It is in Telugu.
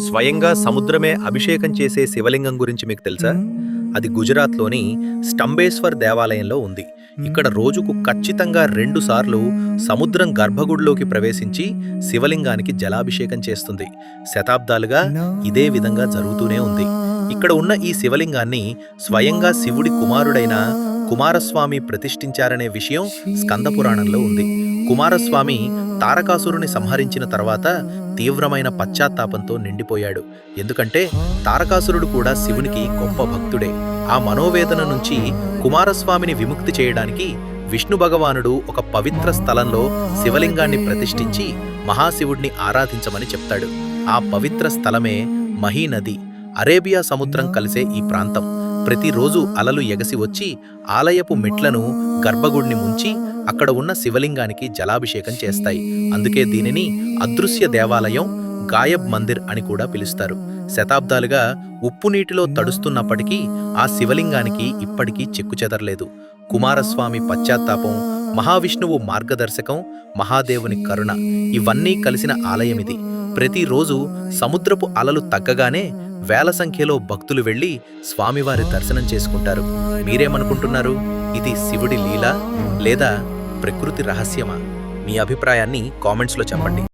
స్వయంగా సముద్రమే అభిషేకం చేసే శివలింగం గురించి మీకు తెలుసా? అది గుజరాత్‌లోని స్టంబేశ్వర్ దేవాలయంలో ఉంది. ఇక్కడ రోజుకు ఖచ్చితంగా 2 సార్లు సముద్రం గర్భగుడిలోకి ప్రవేశించి శివలింగానికి జలాభిషేకం చేస్తుంది. శతాబ్దాలుగా ఇదే విధంగా జరుగుతూనే ఉంది. ఇక్కడ ఉన్న ఈ శివలింగాన్ని స్వయంగా శివుడి కుమారుడైన కుమారస్వామి ప్రతిష్ఠించారనే విషయం స్కంద పురాణంలో ఉంది. కుమారస్వామి తారకాసురుని సంహరించిన తర్వాత తీవ్రమైన పశ్చాత్తాపంతో నిండిపోయాడు. ఎందుకంటే తారకాసురుడు కూడా శివునికి గొప్ప భక్తుడే. ఆ మనోవేదన నుంచి కుమారస్వామిని విముక్తి చేయడానికి విష్ణు భగవానుడు ఒక పవిత్ర స్థలంలో శివలింగాన్ని ప్రతిష్ఠించి మహాశివుడిని ఆరాధించమని చెప్తాడు. ఆ పవిత్ర స్థలమే మహీనది. అరేబియా సముద్రం కలిసే ఈ ప్రాంతం. ప్రతిరోజు అలలు ఎగసి వచ్చి ఆలయపు మెట్లను గర్భగుడిని ముంచి అక్కడ ఉన్న శివలింగానికి జలాభిషేకం చేస్తాయి. అందుకే దీనిని అదృశ్య దేవాలయం, గాయబ్ మందిర్ అని కూడా పిలుస్తారు. శతాబ్దాలుగా ఉప్పు నీటిలో తడుస్తున్నప్పటికీ ఆ శివలింగానికి ఇప్పటికీ చెక్కుచెదరలేదు. కుమారస్వామి పశ్చాత్తాపం, మహావిష్ణువు మార్గదర్శకం, మహాదేవుని కరుణ ఇవన్నీ కలిసిన ఆలయమిది. ప్రతిరోజు సముద్రపు అలలు తగ్గగానే వేల సంఖ్యలో భక్తులు వెళ్లి స్వామివారి దర్శనం చేసుకుంటారు. మీరేమనుకుంటున్నారు? ఇది శివుడి లీలా లేదా ప్రకృతి రహస్యమా? మీ అభిప్రాయాన్ని కామెంట్స్లో చెప్పండి.